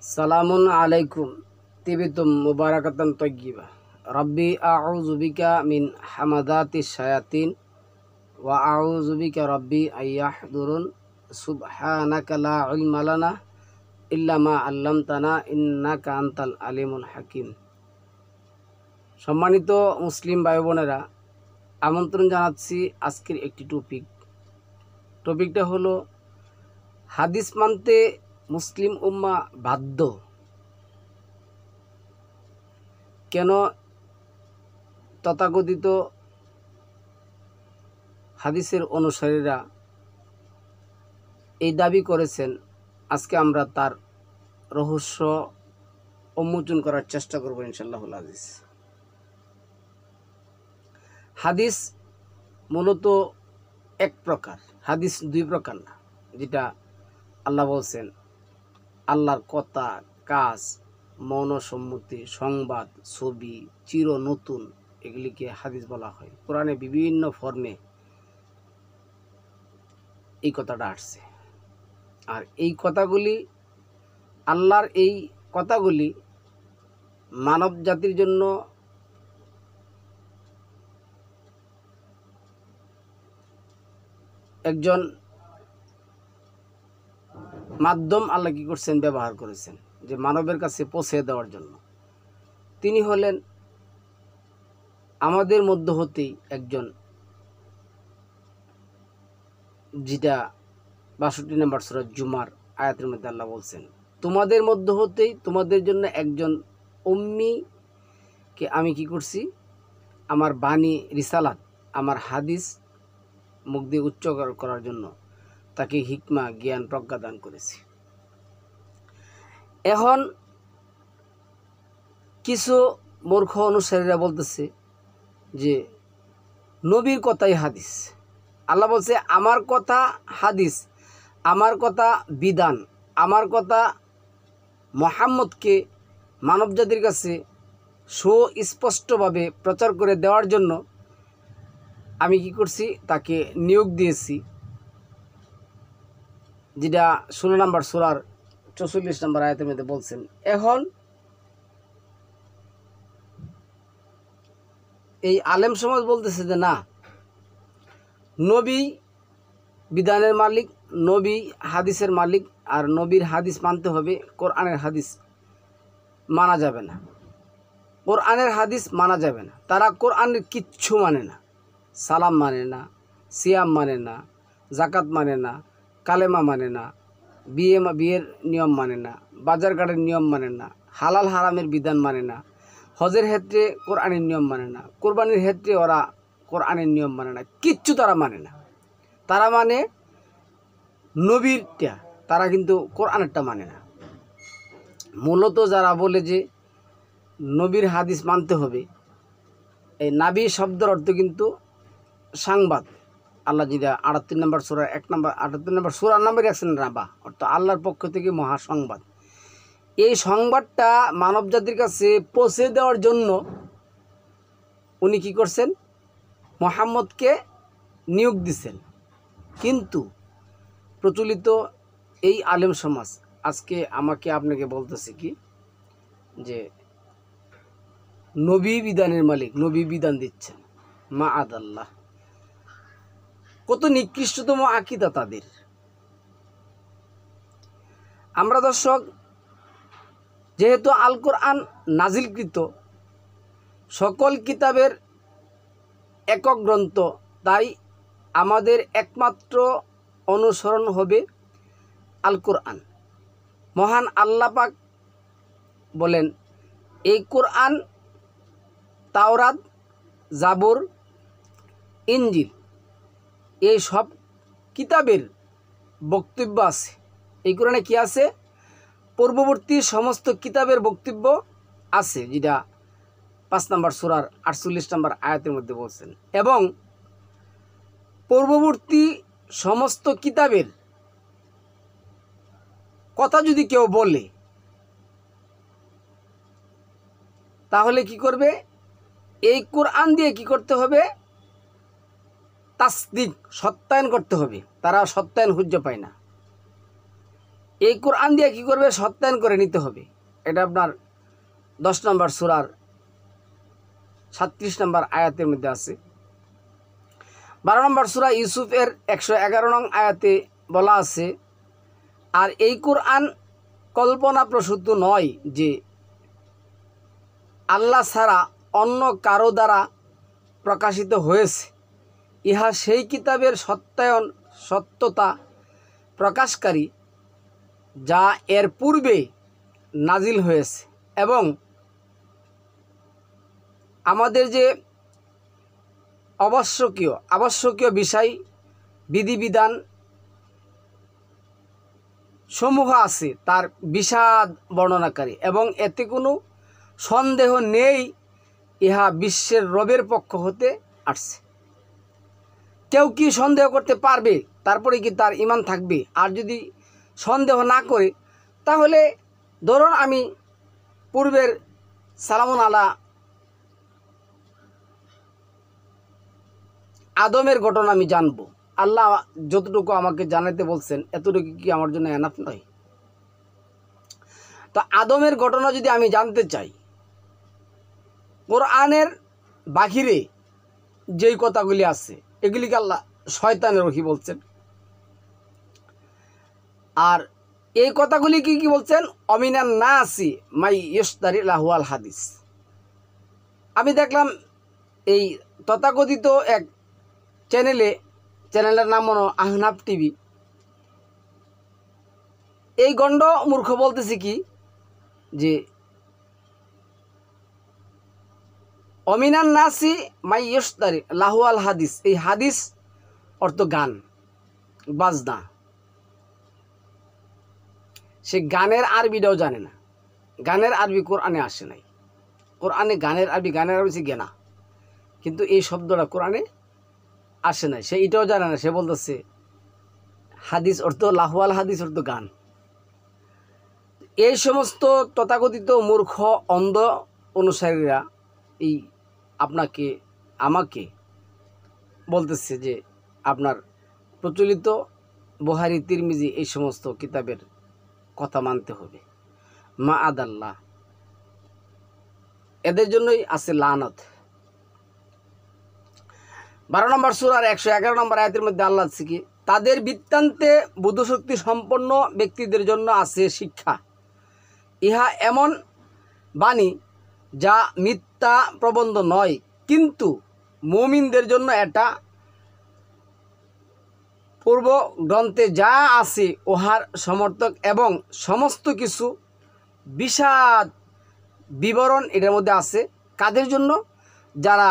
সালামুন আলাইকুম তিবিতুম মুবারাকাতান তয়্যিবা রব্বি আউযু বিকা মিন হামাদাতিশ শায়াতিন ওয়া আউযু বিকা রব্বি আইয়াহদুরুন সুবহানাকা লা ইলমা লানা ইল্লা মা আল্লামতানা ইন্নাকা আনতাল আলিমুল হাকিম। সম্মানিত মুসলিম ভাই বোনেরা, আমন্ত্রণ জানাচ্ছি আজকের একটি টপিকটা হলো হাদিস মানতে মুসলিম উম্মাহ বাধ্য। কেন তথাকথিত হাদিসের অনুসারীরা এই দাবি করেছেন, আজকে আমরা তার রহস্য উন্মোচন করার চেষ্টা করব ইনশাআল্লাহুল আজিজ। হাদিস মূলত এক প্রকার, হাদিস দুই প্রকার না। যেটা আল্লাহ বলছেন, আল্লাহর কথা, কাজ, মৌনসম্মতি, সংবাদ, ছবি, চির নতুন, এগুলিকে হাদিস বলা হয়। কোরআনে বিভিন্ন ফর্মে এই কথাটা আসছে। আর এই কথাগুলি, আল্লাহর এই কথাগুলি মানব জাতির জন্য একজন মাধ্যম আল্লাহ কি করছেন, ব্যবহার করেছেন যে মানবের কাছে পৌঁছে দেওয়ার জন্য। তিনি হলেন আমাদের মধ্য হতেই একজন, যেটা ৬২ নম্বর সূরা জুমার আয়াতের মধ্যে আল্লাহ বলছেন, তোমাদের মধ্য হতেই তোমাদের জন্য একজন উম্মীকে আমি কি করছি, আমার বাণী রিসালাত, আমার হাদিস মুখ দিয়ে উচ্চ করার জন্য তাকে হিকমা, জ্ঞান, প্রজ্ঞা দান করেছি। এখন কিছু মূর্খ অনুসারীরা বলতেছে যে নবীর কথাই হাদিস। আল্লাহ বলছে, আমার কথা হাদিস, আমার কথা বিধান, আমার কথা মুহাম্মদকে মানবজাতির কাছে সুস্পষ্টভাবে প্রচার করে দেওয়ার জন্য আমি কি করছি, তাকে নিয়োগ দিয়েছি। যেটা ১৬ নম্বর সূরার ৪৪ নম্বর আয়াতের মধ্যে বলছেন। এখন এই আলেম সমাজ বলতেছে যে না, নবী বিধানের মালিক, নবী হাদিসের মালিক, আর নবীর হাদিস মানতে হবে, কোরআনের হাদিস মানা যাবে না, কোরআনের হাদিস মানা যাবে না। তারা কোরআনের কিচ্ছু মানে না, সালাম মানে না, সিয়াম মানে না, জাকাত মানে না, কালেমা মানে না, বিয়ের নিয়ম মানে না, বাজার ঘাটের নিয়ম মানে না, হালাল হারামের বিধান মানে না, হজের ক্ষেত্রে কোরআনের নিয়ম মানে না, কোরবানির ক্ষেত্রে ওরা কোরআনের নিয়ম মানে না, কিচ্ছু তারা মানে না। তারা মানে নবীরটা, তারা কিন্তু কোরআনেরটা মানে না। মূলত যারা বলে যে নবীর হাদিস মানতে হবে, এই নাবী শব্দের অর্থ কিন্তু সাংবাদ। আল্লাহ যেটা ৭৮ নম্বর সূরার ১ নম্বর ৭৮ নম্বর সূরার নাম্বার রাখছেন নাবা, অর্থাৎ আল্লাহর পক্ষ থেকে মহাসংবাদ। এই সংবাদটা মানব জাতির কাছে পৌঁছে দেওয়ার জন্য উনি কি করছেন, মুহাম্মদকে নিয়োগ দিছেন। কিন্তু প্রচলিত এই আলেম সমাজ আজকে আমাকে আপনাকে বলতেছে কি, যে নবী বিধানের মালিক, নবী বিধান দিচ্ছেন। মা আদাল্লাহ, কত নিকৃষ্টতম আকীদা তাদের। আমরা দর্শক, যেহেতু আল কোরআন নাজিলকৃত সকল কিতাবের একক গ্রন্থ, তাই আমাদের একমাত্র অনুসরণ হবে আল কোরআন। মহান আল্লাহ পাক বলেন, এই কোরআন, তাওরাত, জাবুর, ইনজিল, এই সব কিতাবের বক্তব্য আছে। এই কোরআনে কি আছে, পূর্ববর্তী সমস্ত কিতাবের বক্তব্য আছে, যেটা ৫ নম্বর সূরার ৪৮ নম্বর আয়াতের মধ্যে বলছেন। এবং পূর্ববর্তী সমস্ত কিতাবের কথা যদি কেউ বলে, তাহলে কি করবে, এই কোরআন দিয়ে কি করতে হবে, তাসদিক, সত্যায়ন করতে হবে। তারা সত্যায়ন হুজ্জা পায় না। এই কোরআন দিয়ে কী করবে? সত্যায়ন করে নিতে হবে। এটা আপনার 10 নম্বর সূরার 37 নম্বর আয়াতের মধ্যে আছে। 12 নম্বর সূরা ইউসুফের 111 নং আয়াতে বলা আছে, আর এই কোরআন কল্পনাপ্রসূত নয় যে আল্লাহ ছাড়া অন্য কারো দ্বারা প্রকাশিত হয়েছে। ইহা সেই কিতাবের সত্যতা প্রকাশকারী যা এর পূর্বে নাজিল হয়েছে, এবং আমাদের যে আবশ্যকীয় বিষয় বিধিবিধান সমূহ আছে তার বিশদ বর্ণনাকারী, এবং এতে কোনো সন্দেহ নেই ইহা বিশ্বের রবের পক্ষ হতে আসছে। কেউ কি সন্দেহ করতে পারবে? তারপরে কি তার ঈমান থাকবে? আর যদি সন্দেহ না করে, তাহলে ধরুন আমি পূর্বের সালামুন আলা আদমের ঘটনা আমি জানব, আল্লাহ যতটুকু আমাকে জানাতে বলছেন এতটুকু কি আমার জন্য এনাফ নয়? তো আদমের ঘটনা যদি আমি জানতে চাই, কোরআনের বাহিরে যেই কথাগুলি আছে এগুলিকে আল্লাহ শয়তানের ওহী বলছেন। আর এই কথাগুলি কি বলছেন? অমিনান নাসি মাই ইশতারি লাহুয়াল হাদিস। আমি দেখলাম এই তথাকথিত এক চ্যানেলের নাম হলো আহনাফ টিভি। এই গণ্ড মূর্খ বলতেছি কি যে অমিনান নাসি মাই ইশতারি লাহুয়াল হাদিস, এই হাদিস অর্থ গান বাজনা। সে গানের আরবিটাও জানে না। গানের আরবি কোরআনে আসে নাই। কোরআনে গানের আরবি হচ্ছে গেনা, কিন্তু এই শব্দটা কোরআনে আসে নাই। সে এটাও জানে না। সে বলতেছে হাদিস অর্থ লাহুয়াল হাদিস অর্থ গান। এই সমস্ত তথাকথিত মূর্খ অন্ধ অনুসারীরা এই আমাকে বলতেছে যে আপনার প্রচলিত বুখারী তিরমিজি এই সমস্ত কিতাবের কথা মানতে হবে। মা আদাল্লাহ, এদের জন্যই আছে লানত। 12 নম্বর সূরার 111 নম্বর আয়াতের মধ্যে আল্লাহ আছে কি, তাদের বৃত্তান্তে বুদ্ধশক্তি সম্পন্ন ব্যক্তিদের জন্য আছে শিক্ষা। ইহা এমন বাণী যা মিথ্যা প্রবন্ধ নয়, কিন্তু মুমিনদের জন্য এটা পূর্ব গ্রন্থে যা আছে উহার সমর্থক এবং সমস্ত কিছু বিশদ বিবরণ এটার মধ্যে আছে। কাদের জন্য? যারা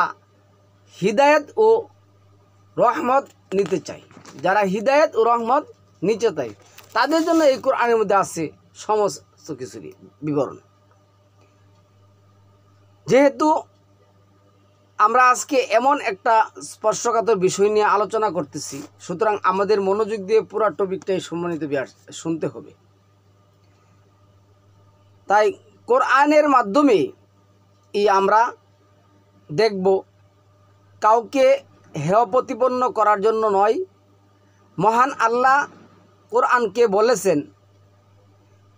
হিদায়াত ও রহমত নিতে চায়, যারা হিদায়াত ও রহমত নিতে চায় তাদের জন্য এই কোরআনের মধ্যে আছে সমস্ত কিছুরই বিবরণ। যেহেতু আমরা আজকে এমন একটা স্পর্শকাতর বিষয় নিয়ে আলোচনা করতেছি, সুতরাং আমাদের মনোযোগ দিয়ে পুরো টপিকটাই সম্মানিত শুনতে হবে। তাই কোরআনের মাধ্যমে আমরা দেখব কাউকে হেয় প্রতিপন্ন করার জন্য নয়। মহান আল্লাহ কোরআনকে বলেছেন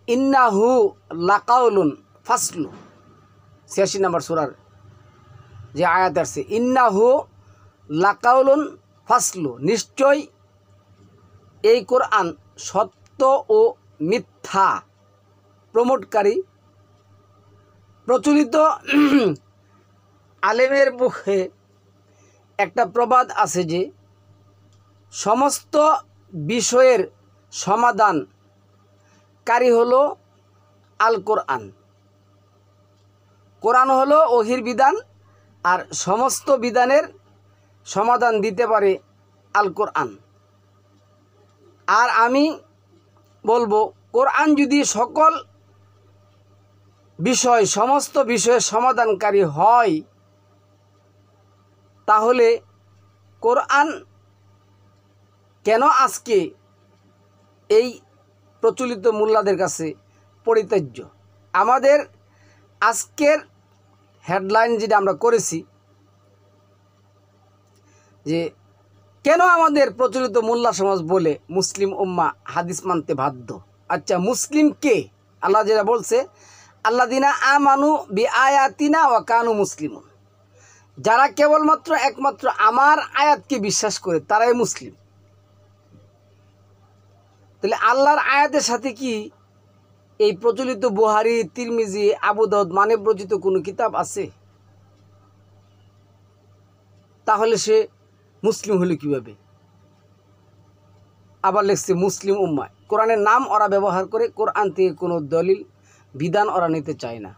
ইন্নাহু লাকাউলুন ফাসলু, 86 নম্বর সূরার যে আয়াত আছে, ইন্নাহু লাকাউলুন ফাসলু, নিশ্চয় এই কোরআন সত্য ও মিথ্যা প্রমোটকারী। প্রচলিত আলেমের মুখে একটা প্রবাদ আছে যে সমস্ত বিষয়ের সমাধানকারী হলো আল কোরআন। কোরআন হলো ওহির বিধান, আর সমস্ত বিধানের সমাধান দিতে পারে আল কোরআন। আর আমি বলবো কোরআন যদি সকল সমস্ত বিষয়ের সমাধানকারী হয়, তাহলে কোরআন কেন আজকে এই প্রচলিত মোল্লাদের কাছে পরিত্যাজ্য? আমাদের আজকের হেডলাইন যেটা আমরা করেছি যে কেন আমাদের প্রচলিত মোল্লা সমাজ বলে মুসলিম উম্মাহ হাদিস মানতে বাধ্য। আচ্ছা, মুসলিম কে? আল্লাহ যেটা বলছে, আল্লাযিনা আমানু বিআয়াতিনা ওয়া কানু মুসলিমুন, যারা কেবলমাত্র একমাত্র আমার আয়াতকে বিশ্বাস করে তারাই মুসলিম। তাহলে আল্লাহর আয়াতের সাথে কি এই প্রচলিত বুহারি, তিরমিজি, আবু দাউদ মানব রচিত কোনো কিতাব আছে? তাহলে সে মুসলিম হলো কিভাবে? আবার লিখছে মুসলিম উম্মাহ। কোরআনের নাম ওরা ব্যবহার করে, কোরআন থেকে কোনো দলিল বিধান ওরা নিতে চায় না।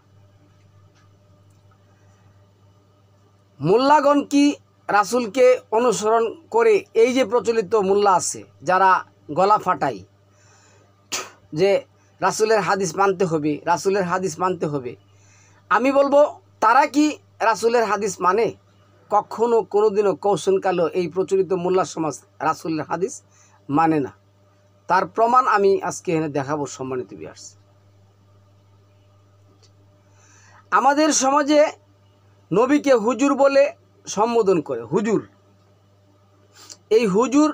মোল্লাগণ কি রাসূলকে অনুসরণ করে? এই যে প্রচলিত মোল্লা আছে যারা গলা ফাটাই যে রাসূলের হাদিস মানতে হবে, রাসূলের হাদিস মানতে হবে, আমি বলবো তারা কি রাসূলের হাদিস মানে? কখনো কোনোদিনও কৌশনকালেও এই প্রচলিত মোল্লা সমাজ রাসূলের হাদিস মানে না। তার প্রমাণ আমি আজকে এখানে দেখাবো। সম্মানিত ভিউয়ার্স, আমাদের সমাজে নবীকে হুজুর বলে সম্বোধন করে। হুজুর, এই হুজুর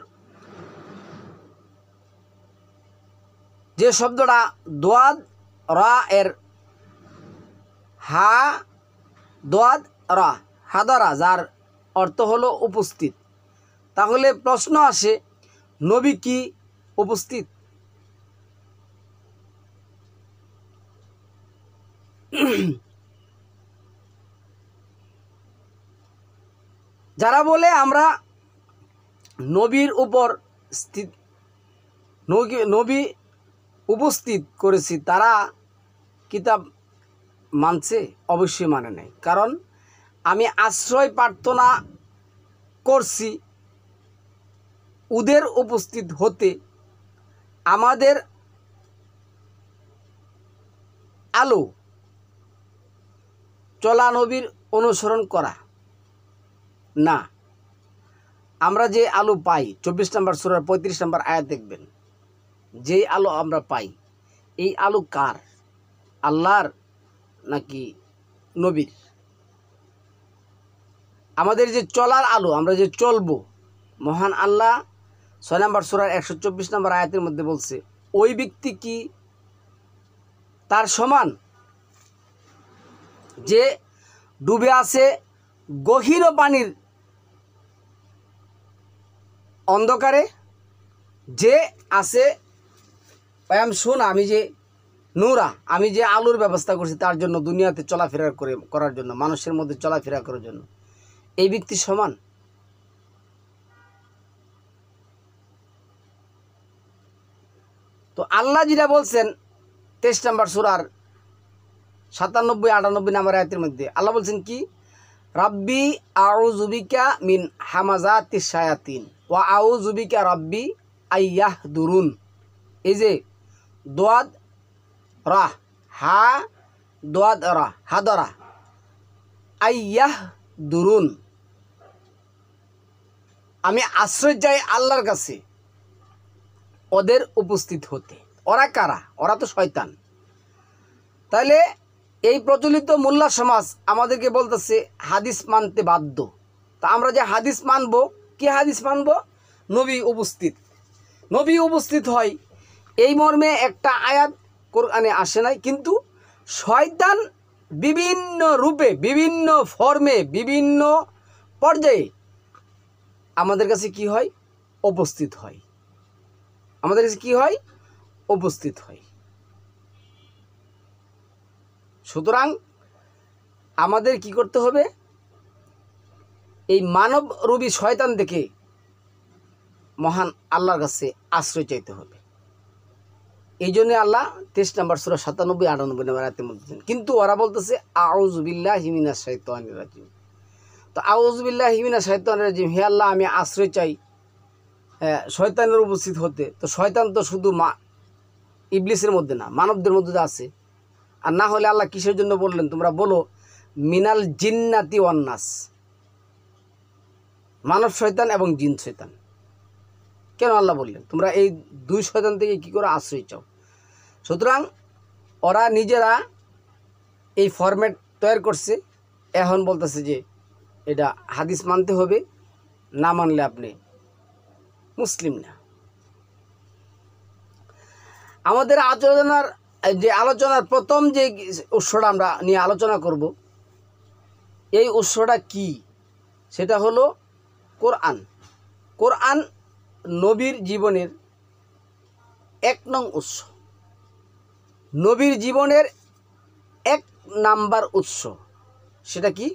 যে শব্দটা দোয়াদ রা এর হা, দোয়াদ রা হাদারা, যার অর্থ হলো উপস্থিত। তাহলে প্রশ্ন আসে, নবী কি উপস্থিত? যারা বলে আমরা নবীর উপর নবী উপস্থিত করেছি, তারা কিতাব মানছে? অবশ্যই মানে নাই। কারণ আমি আশ্রয় প্রার্থনা করছি ওদের উপস্থিত হতে। আমাদের আলো চলা নবীর অনুসরণ করা না। আমরা যে আলো পাই, 24 নম্বর সূরার 35 নম্বর আয়াত দেখবেন, যেই আলো আমরা পাই, এই আলো কার? আল্লাহর নাকি নবীর? আমাদের যে চলার আলো, আমরা যে চলবো, মহান আল্লাহ 6 নম্বর সূরার 124 নম্বর আয়াতের মধ্যে বলছে, ওই ব্যক্তি কি তার সমান যে ডুবে আছে গহীর পানির অন্ধকারে, যে আছে শোনা, আমি যে নূরা, আমি যে আলোর ব্যবস্থা করছি তার জন্য, দুনিয়াতে চলাফেরা করার জন্য, মানুষের মধ্যে চলাফেরা করার জন্য, এই ব্যক্তি সমান? তো আল্লাহ যেটা বলছেন 23 নম্বর সূরার 97-98 নম্বর আয়াতের মধ্যে আল্লাহ বলছেন কি, রাব্বি আউযু বিকা মিন হামাযাতিশ শায়াতিন ওয়া আউযু বিকা রাব্বি আইয়াহদুরুন। এই যে দোয়াদ রা হা, দোয়াদ রা হাদারা, আইয়াহদুরুন, আমি আশ্রয় চাই আল্লাহর কাছে ওদের উপস্থিত হতে। ওরা কারা? ওরা তো শয়তান। তাহলে এই প্রচলিত মোল্লা সমাজ আমাদেরকে বলতেছে হাদিস মানতে বাধ্য। তা আমরা যে হাদিস মানব, কি হাদিস মানব? নবী উপস্থিত। নবী উপস্থিত হয় এই মর্মে একটা আয়াত কোরআনে আসে নাই, কিন্তু শয়তান বিভিন্ন রূপে, বিভিন্ন ফর্মে, বিভিন্ন পর্যায়ে আমাদের কাছে কি হয়? উপস্থিত হয়। আমাদের কাছে কি হয়? উপস্থিত হয়। সুতরাং আমাদের কি করতে হবে? এই মানব রূপী শয়তান থেকে মহান আল্লাহর কাছে আশ্রয় চাইতে হবে। এই জন্য আল্লাহ 23 নম্বর সূরা 97-98 নম্বর আয়াতে বলতেছেন, কিন্তু ওরা বলতেছে আউযু বিল্লাহি মিনাশ শাইতানির রাজিম। তো আউযু বিল্লাহি মিনাশ শাইতানির রাজিম, হে আল্লাহ আমি আশ্রয় চাই শয়তানের উপস্থিত হতে। তো শয়তান তো শুধু ইবলিসের মধ্যে না, মানবদের মধ্যে আছে। আর না হলে আল্লাহ কিসের জন্য বললেন? তোমরা বলো মিনাল জিন্নাতি ওয়ান নাস, মানব শয়তান এবং জিন শয়তান। কেন আল্লাহ বললেন তোমরা এই দুই শয়তান থেকে কি করে আশ্রয় চাও? সুতরাং ওরা নিজেরা এই ফরম্যাট তৈরি করছে। এখন বলতেছে যে এটা হাদিস মানতে হবে, না মানলে আপনি মুসলিম না। আমাদের আলোচনার প্রথম যে উৎসটা আমরা নিয়ে আলোচনা করব, এই উৎসটা কি? সেটা হলো কোরআন। কোরআন নবীর জীবনের 1 নং উৎস, নবীর জীবনের 1 নাম্বার উৎস। সেটা কি?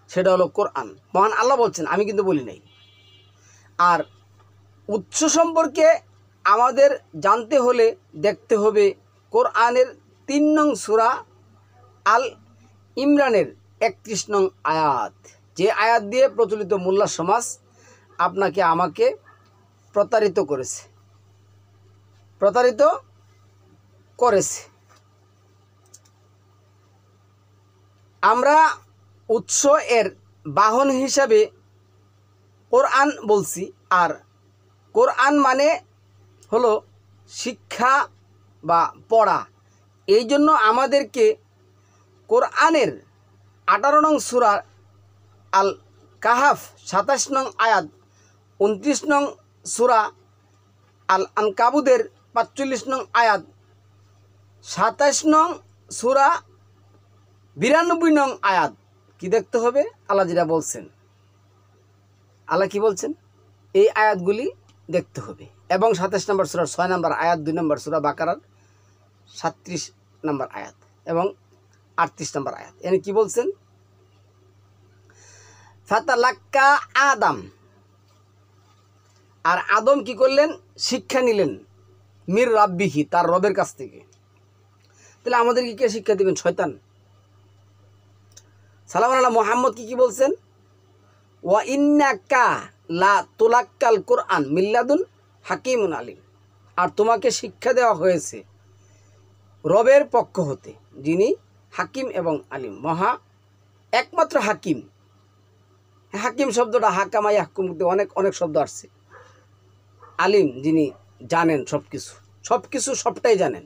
সেটা হলো কোরআন। মহান আল্লাহ বলছেন, আমি কিন্তু বলি নাই। আর উৎস সম্পর্কে আমাদের জানতে হলে দেখতে হবে কোরআনের 3 নং সূরা আল ইমরানের 31 নং আয়াত, যে আয়াত দিয়ে প্রচলিত মোল্লা সমাজ আপনাকে আমাকে প্রতারিত করেছে। আমরা উৎস এর বাহন হিসাবে কোরআন বলছি। আর কোরআন মানে হলো শিক্ষা বা পড়া। এই জন্য আমাদেরকে কোরআনের 18 নং সূরা আল কাহাফ 27 নং আয়াত, 29 নং সূরা আল আনকাবুতের 45 নং আয়াত, 27 নং সূরা 92 নং আয়াত কি দেখতে হবে? আল্লাহ যেটা বলছেন, আল্লাহ কি বলছেন, এই আয়াতগুলি দেখতে হবে। এবং 27 নম্বর সূরার 6 নম্বর আয়াত, 2 নম্বর সূরা বাকারার 37 নম্বর আয়াত এবং 38 নম্বর আয়াত। এখানে কি বলছেন? ফাতালাক্কা আদম, আর আদম কি করলেন? শিক্ষা নিলেন মির রাব্বিহি, তার রবের কাছ থেকে। তাহলে আমাদেরকে কে শিক্ষা দিবেন? শয়তান। সালাম আলাইহি মুহাম্মদ কি বলছেন? ওয়া ইন্নাকা লা তুলাক্কাল কোরআন মিল্লাদুন হাকিমুন আলিম, আর তোমাকে শিক্ষা দেওয়া হয়েছে রবের পক্ষ হতে, যিনি হাকিম এবং আলিম, মহা একমাত্র হাকিম। হাকিম শব্দটা হাকামা ইয়াহকুমতে অনেক শব্দ আসছে। আলিম, যিনি জানেন সবকিছু সবটাই জানেন।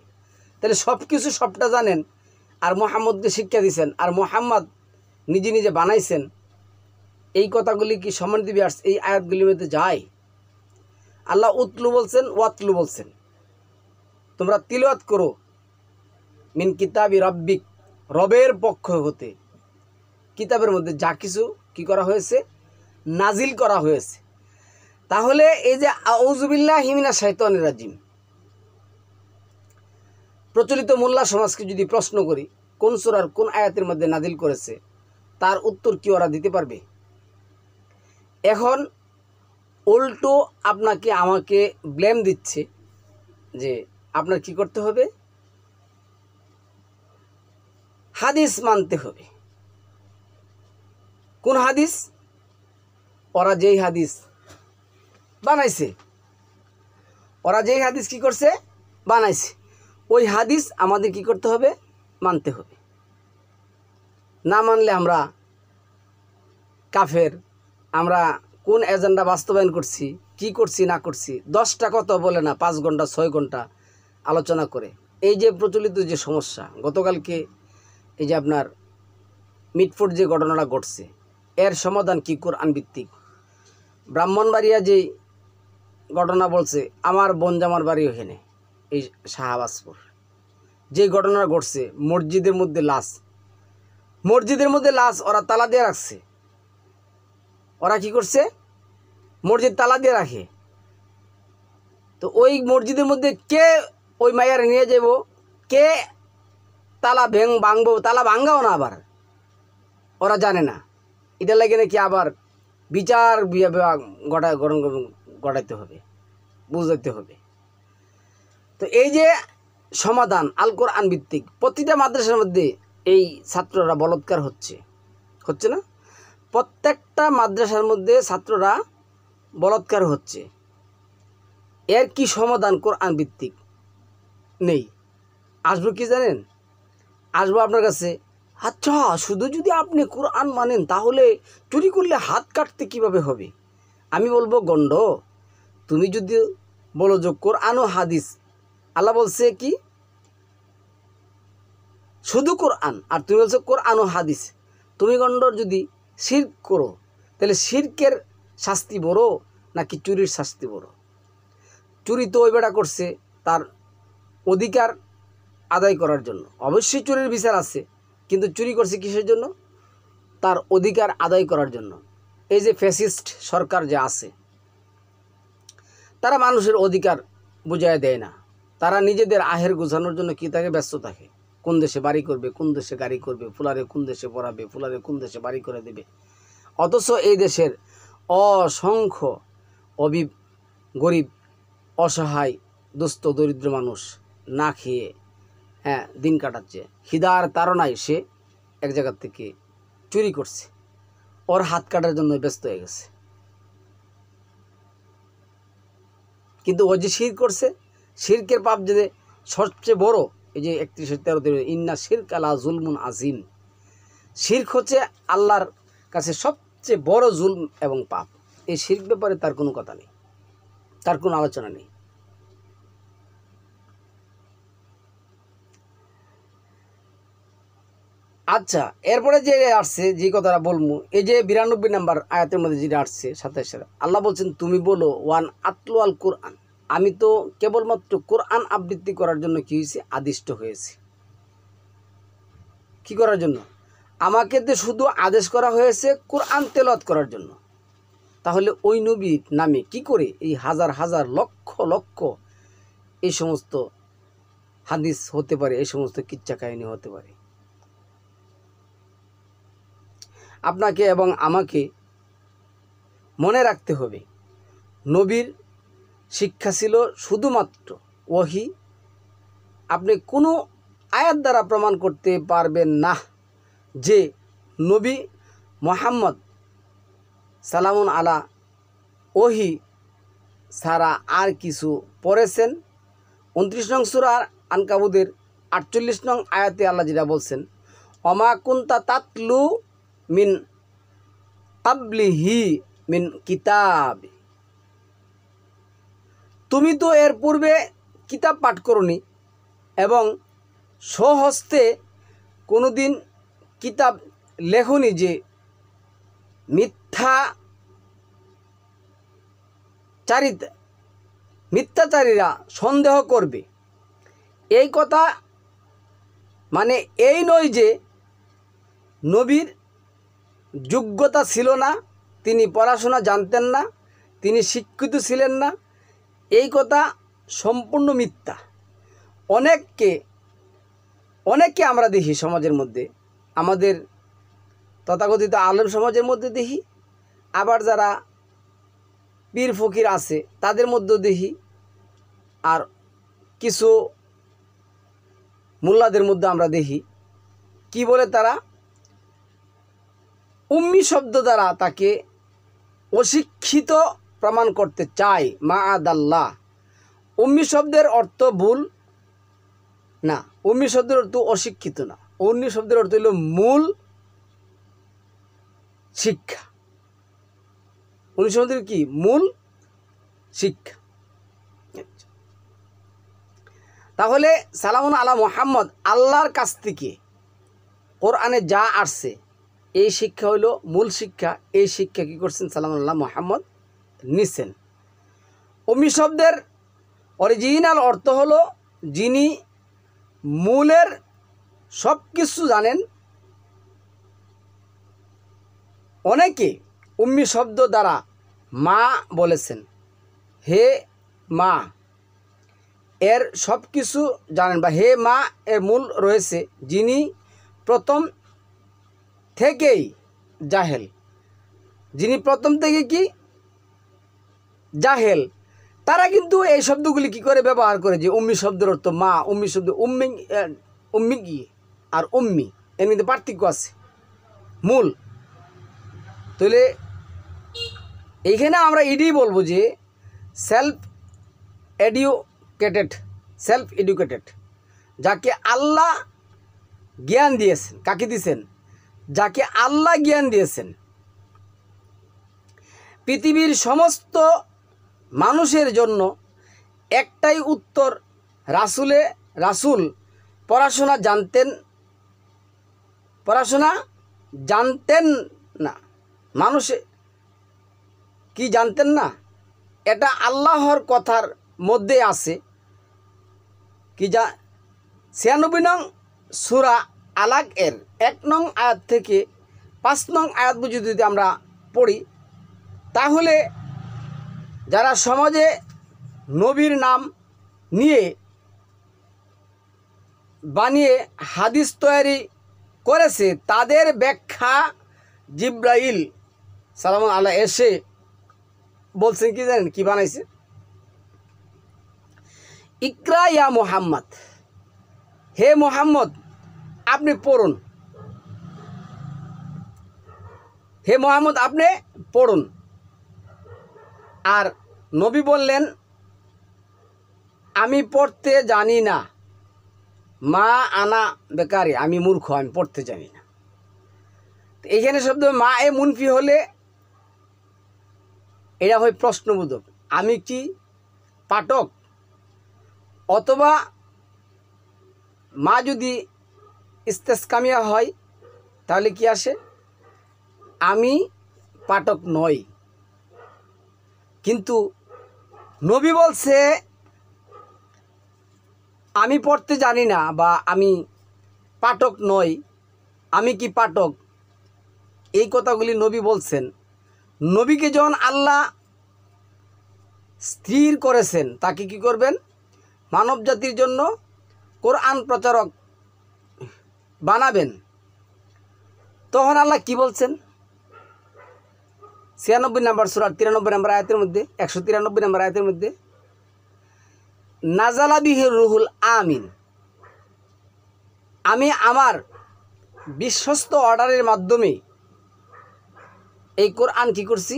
তাহলে সবকিছু সবটা জানেন আর মুহাম্মদকে শিক্ষা দিয়েছেন, আর মুহাম্মদ নিজে বানাইছেন। এই কথাগুলি কি সমান দিবে? আসছে এই আয়াতগুলির মধ্যে যায়। আল্লাহ উতলু বলছেন, ওয়াতলু বলছেন, তোমরা তিলাওয়াত করো মিন কিতাবি রাব্বিক, রবের পক্ষ হতে। কিতাবের মধ্যে যা কিছু কি করা হয়েছে? নাজিল করা হয়েছে। তাহলে এই যে আউযু বিল্লাহি মিনাশ শাইতানির রাজিম, প্রচলিত মোল্লা সমাজকে যদি প্রশ্ন করি কোন সূরার কোন আয়াতের মধ্যে নাজিল করেছে, তার উত্তর কি ওরা দিতে পারবে? এখন উল্টো আপনাকে আমাকে ব্লেম দিচ্ছে যে আপনার কি করতে হবে? হাদিস মানতে হবে। কোন হাদিস? ওরা যেই হাদিস বানাইছে, কি করছে? বানাইছে। ওই হাদিস আমাদের কি করতে হবে? মানতে হবে। না মানলে আমরা কাফের। আমরা কোন এজেন্ডা বাস্তবায়ন করছি, কি করছি না করছি, 10টা কথা বলে না, 5 ঘন্টা 6 ঘন্টা আলোচনা করে। এই যে প্রচলিত যে সমস্যা, গতকালকে এই যে আপনার মিটফোর্ড যে ঘটনাটা ঘটছে, এর সমাধান কি কোরআন ভিত্তিক। ব্রাহ্মণবাড়িয়া যেই ঘটনা বলছে, আমার বোনজামার বাড়ি ওখানে এই শাহবাজপুর, যে ঘটনা ঘটছে, মসজিদের মধ্যে লাশ ওরা তালা দিয়ে রাখছে। ওরা কি করছে? মসজিদ তালা দিয়ে রাখে। তো ওই মসজিদের মধ্যে কে ওই মাইয়ার নিয়ে যাব, কে তালা ভাঙবো, তালা ভাঙ্গাও না আবার ওরা জানে না। এটা লাগে নাকি আবার বিচার ঘটাইতে হবে, বুঝাইতে হবে। তো এই যে সমাধান আল কোরআন ভিত্তিক, প্রতিটা মাদ্রাসার মধ্যে এই ছাত্ররা বলৎকার হচ্ছে না? প্রত্যেকটা মাদ্রাসার মধ্যে ছাত্ররা বলৎকার হচ্ছে। এর কি সমাধান কোরআন ভিত্তিক? নেই। আসবো কি জানেন? আসবো আপনার কাছে, আচ্ছা শুধু যদি আপনি কোরআন মানেন তাহলে চুরি করলে হাত কাটতে কিভাবে হবে? আমি বলবো, গন্ড, তুমি যদি বলো যে কোরআন ও হাদিস, আল্লাহ বলছে কি শুধু কোরআন, আর তুমি বলছো কোরআন ও হাদিস, তুমি গন্ডর যদি শিরক করো, তাহলে শিরকের শাস্তি বড় নাকি চুরির শাস্তি বড়? চুরি তো ওই বেটা করছে, তার অধিকার আদায় করার জন্য। অবশ্যই চুরির বিচার আছে, কিন্তু চুরি করছে কিসের জন্য? তার অধিকার আদায় করার জন্য। এই যে ফ্যাসিস্ট সরকার যে আছে, তারা মানুষের অধিকার বুঝায় দেয় না। তারা নিজেদের আহের গোছানোর জন্য কি থাকে? ব্যস্ত থাকে। কোন দেশে বাড়ি করবে, কোন দেশে গাড়ি করবে, ফুলারে কোন দেশে পড়াবে, ফুলারে কোন দেশে বাড়ি করে দেবে। অথচ এই দেশের অসংখ্য গরিব, অসহায়, দুস্থ দরিদ্র মানুষ না খেয়ে দিন কাটাচ্ছে। খিদার তাড়নায় সে এক জায়গা থেকে চুরি করছে, ওর হাত কাটার জন্য ব্যস্ত হয়ে গেছে। কিন্তু ও যে শিরক করছে, শিরকের পাপ যে সবচেয়ে বড়, এই যে 31-13 ইন্না শিরক লা জুলমুন আজিম। শিরক হচ্ছে আল্লাহর কাছে সবচেয়ে বড় জুলম এবং পাপ। এই শিরক ব্যাপারে তার কোনো কথা নেই, তার কোনো আলোচনা নেই। আচ্ছা, এরপরে যে আসছে যে কথাটা বলবো, এই যে 92 নম্বর আয়াতের মধ্যে যেটা আসছে 27, আল্লাহ বলছেন তুমি বলো ওয়ান আতলু আল কোরআন, আমি তো কেবলমাত্র কোরআন আবৃত্তি করার জন্য কি হয়েছে? আদিষ্ট হয়েছে। কি করার জন্য? আমাকে তো শুধু আদেশ করা হয়েছে কোরআন তেলাওয়াত করার জন্য। তাহলে ওই নবীর নামে কি করে এই হাজার হাজার লক্ষ লক্ষ এই সমস্ত হাদিস হতে পারে, এই সমস্ত কিচ্ছা কাহিনী হতে পারে? আপনাকে এবং আমাকে মনে রাখতে হবে, নবীর শিক্ষা ছিল শুধুমাত্র ওহী। আপনি কোনো আয়াত দ্বারা প্রমাণ করতে পারবেন না যে নবী মুহাম্মদ সালামুন আলা ওহী ছাড়া আর কিছু পড়েছেন। 29 নং সূরা আনকাবুতের 48 নং আয়াতে আল্লাহ যেটা বলছেন, অমা কুনতা তাতলু মিন কাবলিহি মিন কিতাব, তুমি তো এর পূর্বে কিতাব পাঠ করনি এবং স্বহস্তে কোনোদিন কিতাব লেখনি যে মিথ্যাচারীরা সন্দেহ করবে। এই কথা মানে এই নয় যে নবীর যোগ্যতা ছিল না, তিনি পড়াশোনা জানতেন না, তিনি শিক্ষিত ছিলেন না। এই কথা সম্পূর্ণ মিথ্যা। অনেককে আমরা দেখি সমাজের মধ্যে, আমাদের তথাকথিত আলেম সমাজের মধ্যে দেখি, আবার যারা পীর ফকির আছে তাদের মধ্যেও দেখি, আর কিছু মোল্লাদের মধ্যে আমরা দেখি কি বলে, তারা উম্মি শব্দ দ্বারা তাকে অশিক্ষিত প্রমাণ করতে চায়। মাআদাল্লাহ। উম্মি শব্দের অর্থ ভুল না, উম্মি শব্দের অর্থ অশিক্ষিত না, উম্মি শব্দের অর্থ হলো মূল শিক্ষা। উম্মি শব্দের কি? মূল শিক্ষা। তাহলে সালামুন আলা মুহাম্মদ, আল্লাহর কাছ থেকে কোরআনে যা আসছে এই শিক্ষা হইল মূল শিক্ষা। এই শিক্ষা কি করছেন? সালামুন আলা মুহাম্মদ নিছেন। উম্মি শব্দের অরিজিনাল অর্থ হলো যিনি মূলের সব কিছু জানেন। অনেকে উম্মি শব্দ দ্বারা মা বলেছেন, হে মা, এর সব কিছু জানেন, বা হে মা এর মূল রয়েছে যিনি প্রথম থেকেই জাহেল, যিনি প্রথম থেকে কি জাহেল। তারা কিন্তু এই শব্দগুলি কি করে ব্যবহার করে যে উম্মি শব্দের অর্থ মা, উম্মি শব্দ উম্মি কি আর উম্মি এর মধ্যে পার্থক্য আছে, মূল। তাহলে এইখানে আমরা এটাই বলবো যে সেলফ এডুকেটেড যাকে আল্লাহ জ্ঞান দিয়েছেন। কাকে দিয়েছেন? যাকে আল্লাহ জ্ঞান দিয়েছেন। পৃথিবীর সমস্ত মানুষের জন্য একটাই উত্তর, রাসূল পড়াশোনা জানতেন না। মানুষে কি জানতেন না? এটা আল্লাহর কথার মধ্যে আছে কি যা 96 নং সূরা আলাক এর 1 নং আয়াত থেকে 5 নং আয়াত পর্যন্ত যদি আমরা পড়ি, তাহলে যারা সমাজে নবীর নাম নিয়ে বানিয়ে হাদিস তৈরি করেছে, তাদের ব্যাখ্যা জিব্রাইল সালামু আলাইহি এসে বলছেন কি জানেন কি বানাইছে? ইকরা ইয়া মুহাম্মদ, হে মুহাম্মদ আপনি পড়ুন, হে মুহাম্মদ আপনি পড়ুন। আর নবী বললেন আমি পড়তে জানি না, মা আনা বেকারি, আমি মূর্খ, আমি পড়তে জানি না। এইখানে শব্দ মা এ মুনফি হলে এটা হয় প্রশ্নবোধক, আমি কি পাঠক, অথবা মা যদি ইস্তেসকামিয়া হয় তাহলে কি আসে, আমি পাঠক নই। কিন্তু নবী বলছে আমি পড়তে জানি না বা আমি পাঠক নই, আমি কি পাঠক, এই কথাগুলি নবী বলছেন। নবীকে যখন আল্লাহ স্থির করেছেন তাকে কি করবেন, মানব জাতির জন্য কোরআন প্রচারক বানাবেন, তখন আল্লাহ কি বলছেন? 96 নম্বর সূরা 93 নম্বর আয়াতের মধ্যে, 193 নম্বর আয়াতের মধ্যে, নাজালা বিহির রুহুল আমিন, আমি আমার বিশ্বস্ত অর্ডারের মাধ্যমে এই কোরআন কি করছি,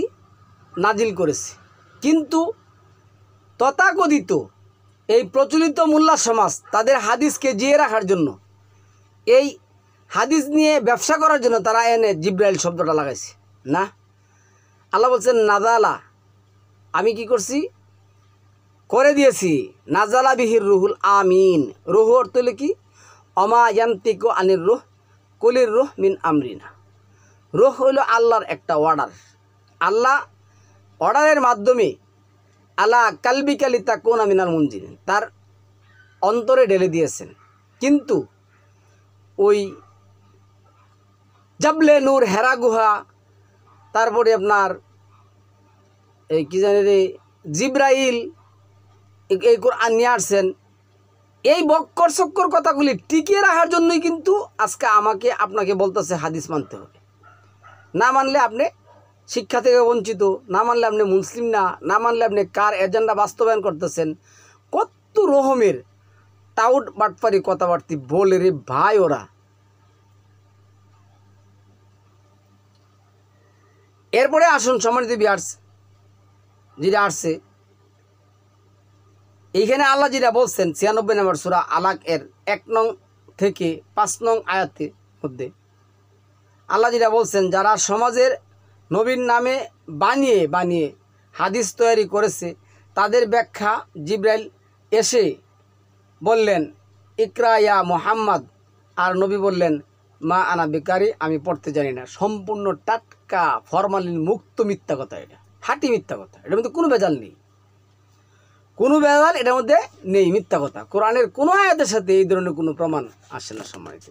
নাজিল করেছি। কিন্তু তথাকথিত এই প্রচলিত মোল্লা সমাজ তাদের হাদিসকে জিয়ে রাখার জন্য, এই হাদিস নিয়ে ব্যবসা করার জন্য তারা এনে জিব্রাইল শব্দটা লাগাইছে। না, আল্লাহ বলছেন নাজালা, আমি কি করছি, করে দিয়েছি। নাজালা বিহির রুহুল আমিন, রুহ অর্থ হলো কি, অমা ইয়ান্তিকু আনির রুহ কুলির রুহ মিন আমরিনা। রুহ হইল আল্লাহর একটা অর্ডার, আল্লাহ অর্ডারের মাধ্যমে আল্লাহ কালবিকালিতা কোন মিনাল মুনজিরিন, তার অন্তরে ঢেলে দিয়েছেন। কিন্তু ওই জাবলে নূর, হেরা গুহা, তারপরে আপনার এই কি জানি রে জিব্রাইল এই কোরআন নিয়ে আসছেন, এই বক্কর চক্কর কথাগুলি টিকিয়ে রাখার জন্যই কিন্তু আজকে আমাকে আপনাকে বলতেছে হাদিস মানতে হবে। না মানলে আপনি শিক্ষা থেকে বঞ্চিত, না মানলে আপনি মুসলিম না, না মানলে আপনি কার এজেন্ডা বাস্তবায়ন করতেছেন। কত রকমের টাউট বাটপারি কথাবার্তি বলে রে ভাই ওরা। এরপরে আসুন সম্মানিত ভিউয়ার্স, যেটা আসছে এইখানে আল্লাহ যেটা বলছেন 96 নম্বর সূরা আলাক এর 1 নং থেকে 5 নং আয়াতের মধ্যে আল্লাহ যেটা বলছেন, যারা সমাজের নবীর নামে বানিয়ে বানিয়ে হাদিস তৈরি করেছে তাদের ব্যাখ্যা জিব্রাইল এসে বললেন ইকরা ইয়া মুহাম্মদ, আর নবী বললেন মা আনা বেকারি, আমি পড়তে জানি না। সম্পূর্ণ টাটকা ফরমালিন মুক্ত মিথ্যা কথা, এটা হাঁটি মিথ্যা কথা, এটার মধ্যে কোনো ভেজাল নেই, কোনো ভেজাল এটার মধ্যে নেই, মিথ্যা কথা। কোরআনের কোনো আয়াতের সাথে এই ধরনের কোনো প্রমাণ আসে না সম্মানিত।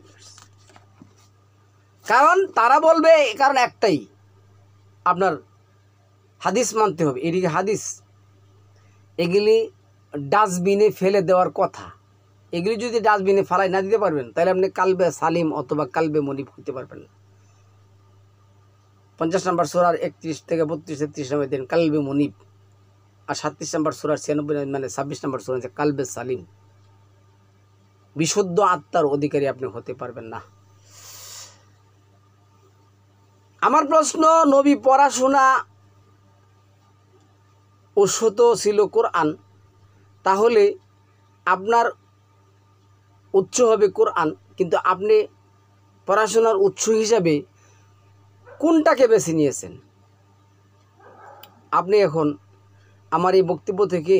কারণ তারা বলবে, কারণ একটাই, আপনার হাদিস মানতে হবে। এদিকে হাদিস এগুলি ডাস্টবিনে ফেলে দেওয়ার কথা, এগুলি যদি ডাস্টবিনে ফেলাই না দিতে পারবেন তাহলে আপনি কালবে সালিম অথবা কালবে মনিব হতে পারবেন না। 50 নম্বর সূরার 31 থেকে 32-33 নম্বর দিন কালবে মনিব, আর 37 নম্বর সূরার 96 মানে 26 নম্বর সূরা হচ্ছে কালবে সালিম। বিশুদ্ধ আত্মার অধিকারী আপনি হতে পারবেন না। আমার প্রশ্ন, নবী পড়াশোনা ওষুধ ছিল কোরআন, তাহলে আপনার উৎস হবে কোরআন, কিন্তু আপনি পড়াশোনার উৎস হিসাবে কোনটাকে বেছে নিয়েছেন? আপনি এখন আমার এই বক্তব্য থেকে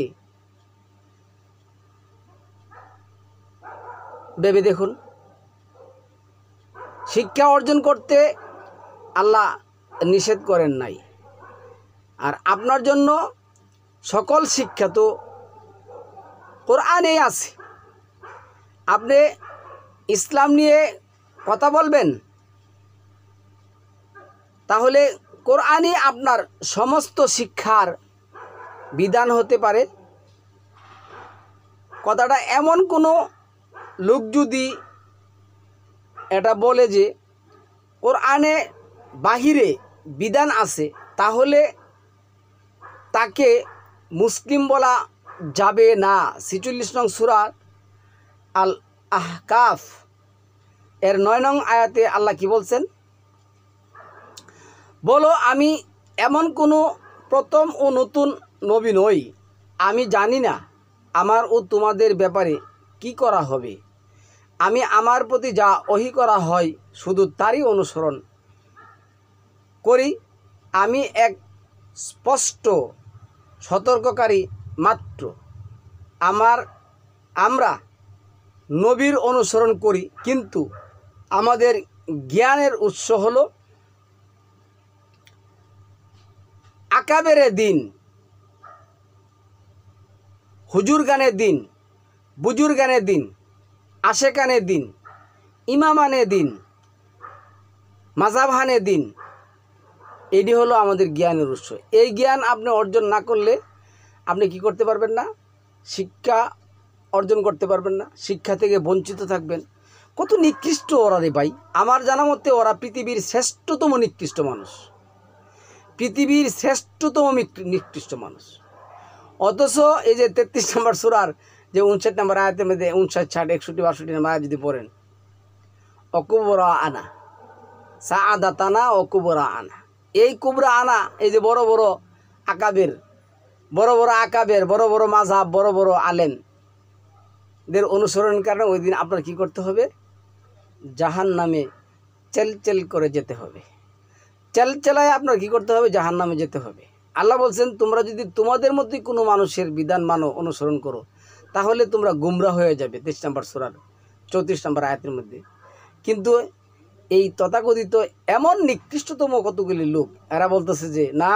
ভেবে দেখুন। শিক্ষা অর্জন করতে আল্লাহ নিষেধ করেন নাই, আর আপনার জন্য সকল শিক্ষা তো কোরআনেই আছে। আপনি ইসলাম নিয়ে কথা বলবেন, তাহলে কোরআনই আপনার সমস্ত শিক্ষার বিধান হতে পারে। কথাটা এমন কোনো লোক যদি এটা বলে যে কোরআনে বাহিরে বিধান আছে, তাহলে তাকে মুসলিম বলা যাবে না। 46 নং সূরা আল আহকাফ এর 9 নং আয়াতে আল্লাহ কি বলছেন? বলো, আমি এমন কোনো প্রথম ও নতুন নবী নই। আমি জানি না আমার ও তোমাদের ব্যাপারে কি করা হবে। আমি আমার প্রতি যা ওহী করা হয় শুধু তারই অনুসরণ করি। আমি এক স্পষ্ট সতর্ককারী মাত্র। আমরা নবীর অনুসরণ করি, কিন্তু আমাদের জ্ঞানের উৎস হলো আকাবেরের দিন, হুজুরগানের দিন, বুজুর্গানের দিন, আশেকানের দিন, ইমামানের দিন, মাজাবহানের দিন। এটি হলো আমাদের জ্ঞানের উৎস। এই জ্ঞান আপনি অর্জন না করলে আপনি কি করতে পারবেন না? শিক্ষা অর্জন করতে পারবেন না, শিক্ষা থেকে বঞ্চিত থাকবেন। কত নিকৃষ্ট ওরা রে ভাই! আমার জানা মতে ওরা পৃথিবীর শ্রেষ্ঠতম নিকৃষ্ট মানুষ, পৃথিবীর শ্রেষ্ঠতম নিকৃষ্ট মানুষ। অথচ এই যে 33 নম্বর সূরার যে 59 নম্বর আয়াতের মধ্যে 59, 60, 61, 62 নম্বর আয়াত যদি পড়েন, অকুবরা আনা সাআদাতানা অকুবরা আনা, এই কুবরা আনা, এই যে বড় বড় আকাবের, বড় বড় মাযহাব, বড় বড় আলেমদের অনুসরণের কারণে ওই দিন আপনার কি করতে হবে? জাহান্নামে চেল করে যেতে হবে। চেলায় আপনার কি করতে হবে? জাহান্নামে যেতে হবে। আল্লাহ বলছেন, তোমরা যদি তোমাদের মধ্যে কোনো মানুষের বিধান মানো, অনুসরণ করো, তাহলে তোমরা গুমরা হয়ে যাবে। 23 নম্বর সূরার 34 নম্বর আয়াতের মধ্যে। কিন্তু এই তথাকথিত এমন নিকৃষ্টতম কতগুলি লোক, এরা বলতেছে যে না,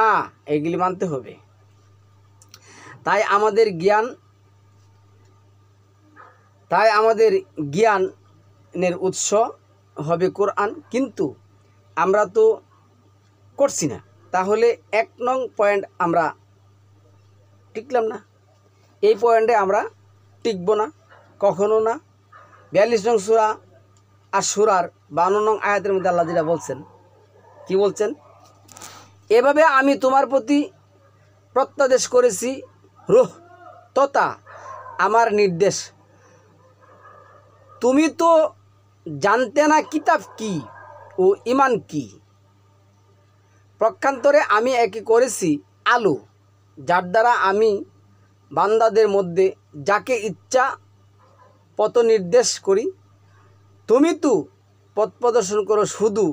এইগুলি মানতে হবে। তাই আমাদের জ্ঞানের উৎস হবে কোরআন, কিন্তু আমরা তো করছি না। তাহলে 1 নং পয়েন্ট আমরা টিকলাম না, এই পয়েন্টে আমরা টিকব না, কখনো না। 42 নং সূরা আশ-শূরার 52 নং আয়াতের মধ্যে আল্লাহ যেটা বলছেন, কি বলছেন? এভাবে আমি তোমার প্রতি প্রত্যাদেশ করেছি রূহ তথা আমার নির্দেশ। তুমি তো জানতে না কিতাব কি ও ঈমান কি। পক্ষান্তরে আমি একে করেছি আলো, যার দ্বারা আমি বান্দাদের মধ্যে যাকে ইচ্ছা পথ নির্দেশ করি। তুমি তো পথ প্রদর্শন করো শুধু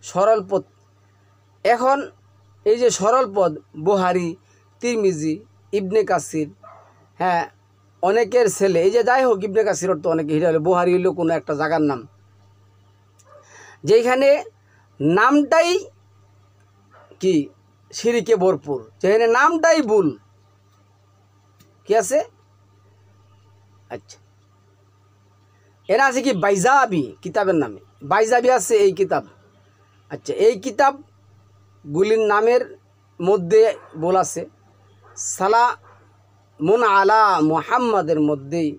সরল পথ। এখন এই যে সরল পথ, বুখারী, তিরমিজি, ইবনে কাসির, হ্যাঁ, অনেকের ছেলে, এই যে যাই হোক, ইবনে কাসির তো অনেকে হিরা হলো, বুখারী হইল কোনো একটা জায়গার নাম, যেখানে নামটাই কি শিরকে ভরপুর, যেখানে নামটাই ভুল। কি আছে? আচ্ছা, এরা আছে কি বাইজাবি কিতাবের নামে, বাইজাবি আছে এই কিতাব। আচ্ছা, এই কিতাবগুলির নামের মধ্যে বল আছে সালামুন আলা মুহাম্মাদের মধ্যেই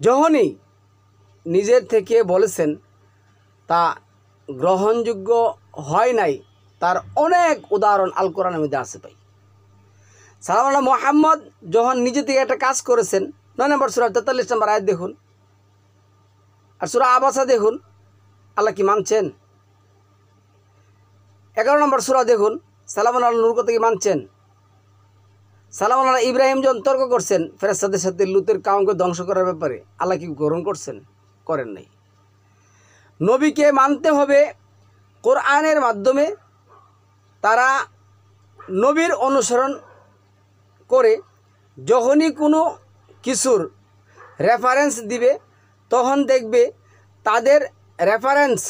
যখনই নিজের থেকে বলেছেন তা গ্রহণযোগ্য হয় নাই, তার অনেক উদাহরণ আল কোরআনের মধ্যে আছে ভাই। সালাম আলা মুহাম্মদ যখন নিজে থেকে একটা কাজ করেছেন, 9 নম্বর সূরা 43 নম্বর আয়াত দেখুন, আর সূরা আবাসা দেখুন, আল্লাহ কি মানছেন? 11 নম্বর সূরা দেখুন, সালাম আলা নূর কথা কি মানছেন? সালাম আলা ইব্রাহিম যখন তর্ক করছেন ফেরেশতাদের সাথে লুতের কাউমকে ধ্বংস করার ব্যাপারে, আল্লাহ কি গ্রহণ করছেন? করেন নাই। নবীকে মানতে হবে কোরআনের মাধ্যমে। তারা নবীর অনুসরণ করে যখনই কোনো কিছুর রেফারেন্স দিবে, তখন দেখবে তাদের রেফারেন্স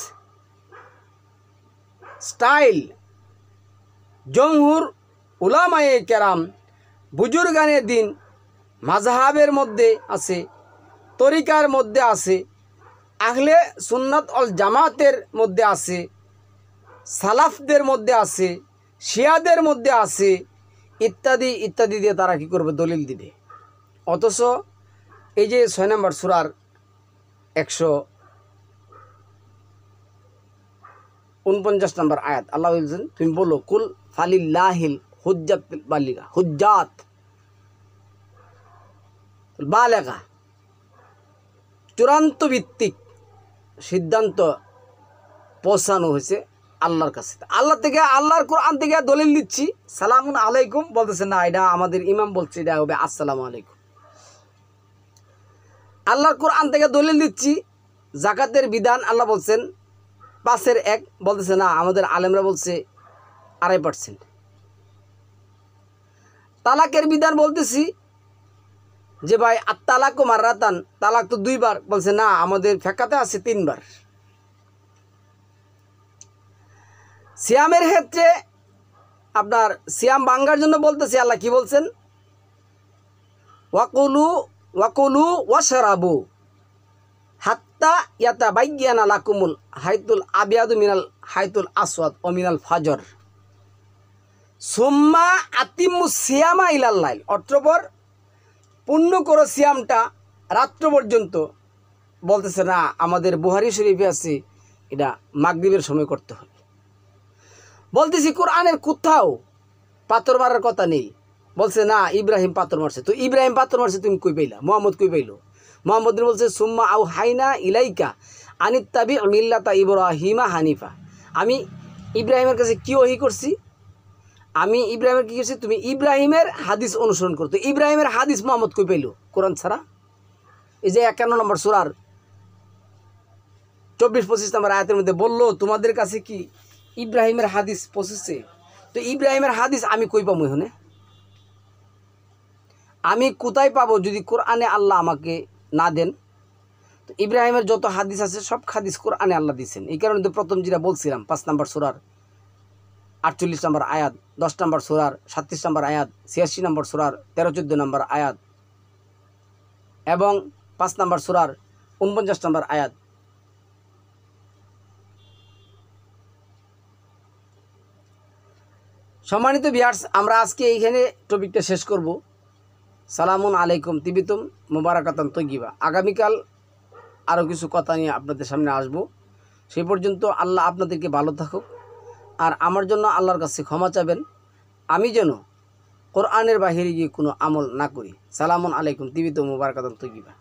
স্টাইল জমহুর উলামায়ে কেরাম, বুজুর্গানে দিন, মাযহাবের মধ্যে আছে তরিকার মধ্যে আছে, আহলে সুন্নাত অল জামাতের মধ্যে আছে, সালাফদের মধ্যে আছে, শিয়াদের মধ্যে আছে, ইত্যাদি ইত্যাদি দিয়ে তারা কী করবে? দলিল দিবে। অথচ এই যে 6 নম্বর সূরার 149 নম্বর আয়াত, আল্লাহ বলছেন তুমি বলো কুল ফালিল্লাহিল হুজ্জাতুল বালিগা, হুজ্জাত বালেগা, চূড়ান্ত ভিত্তিক সিদ্ধান্ত পৌঁছানো হয়েছে আল্লাহর কাছে। আল্লাহ থেকে, আল্লাহর কোরআন থেকে দলিল দিচ্ছি। সালামুন আলাইকুম বলতেছে না, এটা আমাদের ইমাম বলছে, এটা হবে আসসালামু আলাইকুম। আল্লাহর কোরআন থেকে দলিল দিচ্ছি। জাকাতের বিধান আল্লাহ বলছেন 5/1, বলতেছে না, আমাদের আলেমরা বলছে 2.5%। তালাকের বিধান বলতেছি যে ভাই তালাক ও মাররাতান, তালাক তো 2 বার, বলছে না, আমাদের ফেকাতে আছে 3 বার। সিয়ামের ক্ষেত্রে আপনার সিয়াম ভাঙ্গার জন্য বলতেছি আল্লাহ কি বলছেন? ওয়াকুলু ওয়াশরাবু হাত্তা ইয়াতাবায়্যানা লাকুমুল হাইতুল আবিয়াদু মিনাল হাইতুল আসওয়াদ ও মিনাল ফাজর সুম্মা আতিম্মু সিয়ামা ইলাল লাইল। অতঃপর পূর্ণ করো সিয়ামটা রাত্র পর্যন্ত। বলতেছে না, আমাদের বুখারী শরীফে আছে এটা মাগরিবের সময় করতে হবে। বলতেছি কোরআনের কোথাও পাথর মারার কথা নেই। বলছে না, ইব্রাহিম পাথর মারছে। তো ইব্রাহিম পাথর মারছে তুমি কই পাইলা? মোহাম্মদ কই পাইল? মোহাম্মদ বলছে সুম্মা আউ হাইনা ইলাইকা আনিত্তাবি মিল্লাতা ইব্রাহিমা হানিফা। আমি ইব্রাহিমের কাছে কি ওহী করছি? আমি ইব্রাহিমের কী করছি? তুমি ইব্রাহিমের হাদিস অনুসরণ করতো। ইব্রাহিমের হাদিস মোহাম্মদ কই পাইল কোরআন ছাড়া? এই যে 51 নম্বর সূরার 24-25 নম্বর আয়াতের মধ্যে বললো তোমাদের কাছে কি ইব্রাহিমের হাদিস পৌঁছেছে? তো ইব্রাহিমের হাদিস আমি কই পাবো? এখানে আমি কোথায় পাবো যদি কোরআনে আল্লাহ আমাকে না দেন? তো ইব্রাহিমের যত হাদিস আছে সব হাদিস কোরআনে আল্লাহ দিয়েছেন। এই কারণে তো প্রথম যেটা বলছিলাম 5 নম্বর সূরার 48 নম্বর আয়াত, 10 নম্বর সূরার 37 নম্বর আয়াত, 86 নম্বর সূরার 13-14 নম্বর আয়াত এবং 5 নম্বর সূরার 49 নম্বর আয়াত। সম্মানিত ভিউয়ার্স, আমরা আজকে এইখানে টপিকটা শেষ করব। সালামুন আলাইকুম তিবিতুম মুবারাকাতান তৈয়িবা। আগামীকাল আরও কিছু কথা নিয়ে আপনাদের সামনে আসব। সেই পর্যন্ত আল্লাহ আপনাদেরকে ভালো থাকুক, আর আমার জন্য আল্লাহর কাছে ক্ষমা চাবেন, আমি যেন কোরআনের বাহিরে গিয়ে কোনো আমল না করি। সালামুন আলাইকুম তিবিতুম মুবারাকাতান তৈয়িবা।